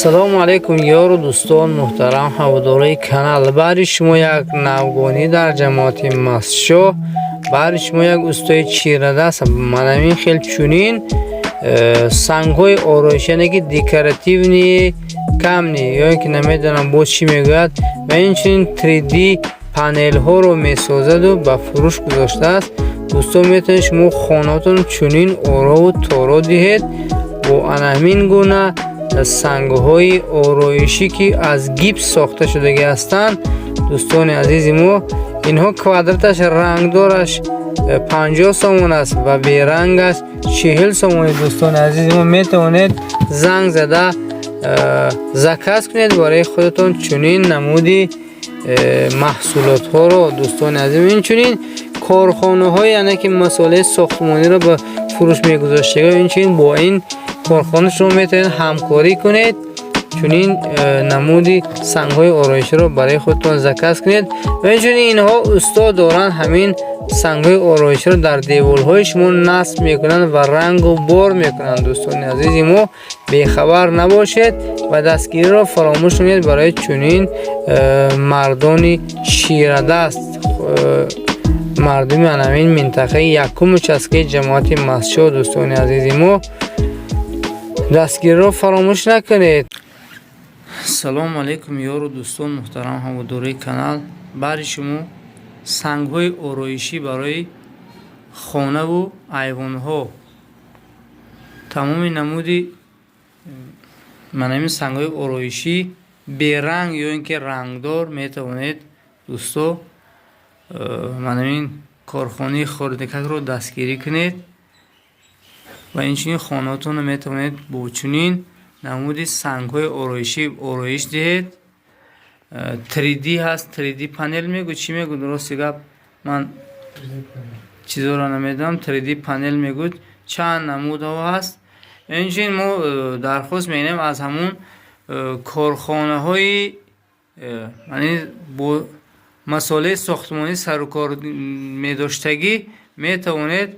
салому алайкум ёру дӯстон муҳтарам ҳаводорои канал. баъри шумо як навгонӣ дар ҷамоати мастшо, баъри шумо як устои чирадаст. манамин хел чунин сангҳои ороишӣ яъне ки декоративни камни ё ки намедонам бо чӣ мегӯяд ва инчунин 3D панелҳоро месозаду ба фурӯш гузоштааст. дӯстон метавонед шумо хонаатон чунин орову торо диҳед бо анамин гуна сангҳои ороишӣ ки аз гипс сохта шудаги ҳастанд. дӯстони азизи мо, инҳо квадраташ рангдораш 50 сомон аст ва берангаш 40 сомони. дӯстони азизи мо, метавонед занг зада заказ кунед барои худатон чунин намуди маҳсулотҳоро. дӯстони азиз, инчунин корхонаҳои яъне ки масолаи сохтмониро ба фурӯш мегузоштагӣ, инчунин бо ин корхона шумо метавонед ҳамкорӣ кунед, чунин намуди сангҳои ороиширо барои худтон заказ кунед ва инчунин инҳо устод доранд ҳамин сангҳои ороиширо дар деворҳои шумо насб мекунанд ва рангу бор мекунанд. дӯстони азизи мо, бехабар набошед ва дастгириро фаромӯш кунед барои чунин мардони чирадаст, мардуми анамин минтақаи якум участкаи ҷамоати мастшо. дӯстони азизи мо, дастгириро фаромӯш накунед. салому алайкум ёру дӯстон муҳтарам ҳаводорои канал. баъри шумо сангҳои ороишӣ барои хонаву айвонҳо, тамоми намуди манамин сангҳои ороишӣ беранг ё ин ки рангдор метавонед дӯсто манамин корхонаи хурдакакро дастгирӣ кунед ва инчунин хонаатонро метавонед бо чунин намуди сангҳои ороишӣ ороиш диҳед. 3D ҳаст, 3D панел мегӯ, чӣ мегӯ дурости гап, ман чизоро намедонам. 3D панел мегӯд, чанд намудҳо ҳаст. инчунин мо дархост мекунем аз ҳамун корхонаҳои бо масолаи сохтмонӣ сарукор медоштагӣ, метавонед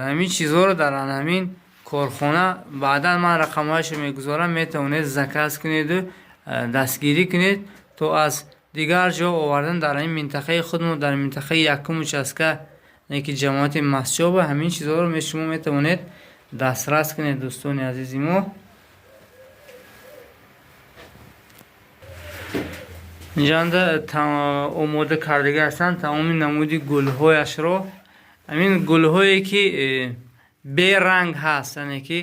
ҳамин чизҳоро дар ҳамин корхона, баъдан ман рақамҳояшро мегузорам, метавонед заказ кунеду дастгирӣ кунед, то аз дигар ҷо овардан дар ин минтақаи худмон, дар минтақаи якум участка ки ҷамоати мастшо, ҳамин чизҳоро шумо метавонед дастрас кунед. дӯстони азизи мо, инҷанда омода кардагӣ ҳастанд тамоми намуди гулҳояшро. ҳамин гулҳое ки беранг ҳаст, яъне ки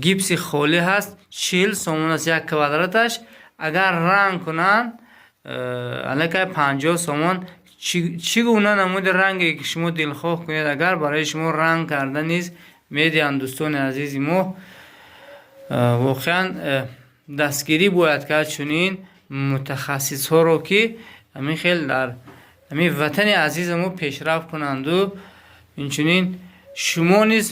гипси холӣ ҳаст, 40 сомон аст як квадраташ. агар ранг кунанд алакай 50 сомон. чӣ гуна намуди ранге ки шумо дилхоҳ кунед, агар барои шумо ранг карда низ медиҳанд. дӯстони азизи мо, воқеан дастгирӣ бояд кард чунин мутахассисҳоро ки ҳамин хел дар ҳамин ватани азизи мо пешрафт кунанду инчунин шумо низ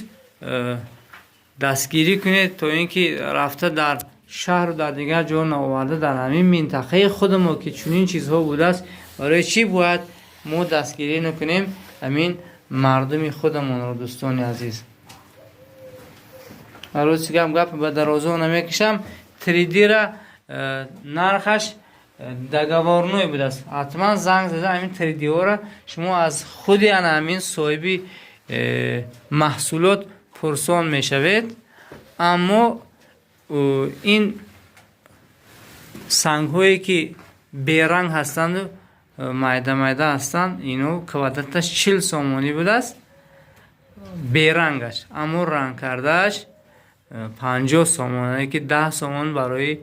дастгирӣ кунед, то ин ки рафта дар шаҳру дар дигар ҷо наоварда дар ҳамин минтақаи худамо ки чунин чизҳо будааст, барои чӣ бояд мо дастгирӣ накунем ҳамин мардуми худамонро. дӯстони азиз, ҳаррӯзи гапи ба дарозо намекашам. 3D-ра нархаш договорной будааст. ҳатман занг зада ҳамин 3D-ҳоро шумо аз худи ҳамин соҳиби маҳсулот пурсон мешавед. аммо ин сангҳое ки беранг ҳастанду майда майда ҳастанд, ино квадраташ 40 сомонӣ будааст берангаш, аммо ранг кардааш 50 сомон, яъне ки 10 сомон барои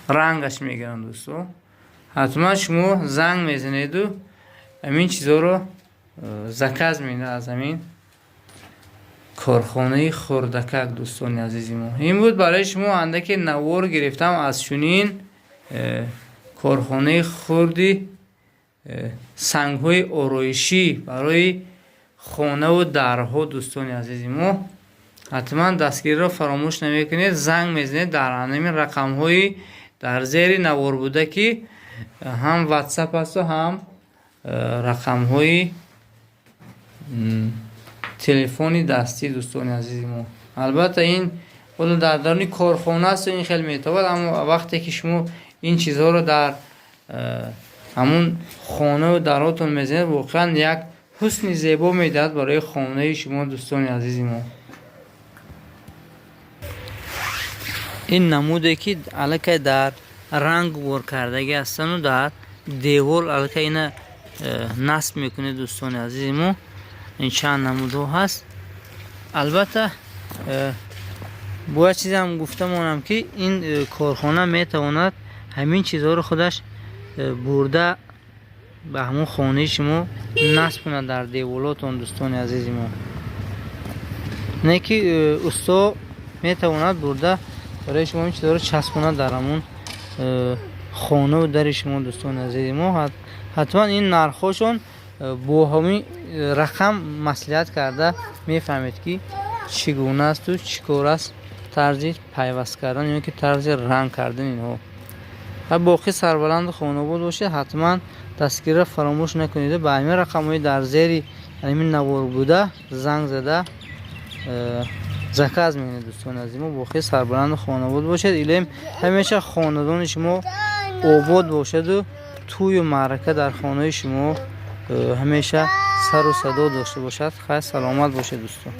рангаш мегиранд. дӯсто, ҳатман шумо занг мезанеду ҳамин чизҳоро заказ медиҳед аз ҳамин корхонаи хурдакак. дӯстони азизи мо, ин буд барои шумо андаке навор гирифтам аз чунин корхонаи хурди сангҳои ороишӣ барои хонаву дарҳо. дӯстони азизи мо, ҳатман дастгириро фаромӯш намекунед, занг мезанед дар ҳамин рақамҳои дар зери навор буда ки ҳам ватсап асту ҳам рақамҳои телефони дастӣ. дӯстони азизи мо, албатта ин ولی در درون کارخانه است و این خیلی میتابد. اما وقتی که شما این چیزها رو در همون خانه و دراتون میزنید واقعا یک حسن زیبا میدهد برای خانه شما دوستان عزیز ما. این نموده که الکه در رنگ ور کردگی هستن و در دیوال الکه اینه نصب میکنه دوستان عزیز ما. این چند نموده هست. البته باید چیزی هم گفتم اونم که این کارخانه میتواند همین چیزها رو خودش برده به همون خانه شما نصب کنه در دیوالاتون دوستان عزیز ما. نه که استا میتواند برده برای شما این چیزها رو چسبونه در همون خانه و در شما دوستان عزیز ما. حتما این نرخاشون با همین رقم مصلحت کرده میفهمید که چگونه است و چیکار است طرز پیوست کردن یا که طرز رنگ کردن اینها. و باقی سربلند خانواده باشه حتما دستگیر فراموش نکنید. به همین رقم‌های در زیر همین نوار بوده زنگ زده زکات می‌کنید دوستان عزیز ما. باقی سربلند خانواده باشید. ایلیم همیشه خاندان شما آباد باشد و توی معرکه در خانه شما همیشه سر و صدا داشته باشد. خیلی سلامت باشید دوستان.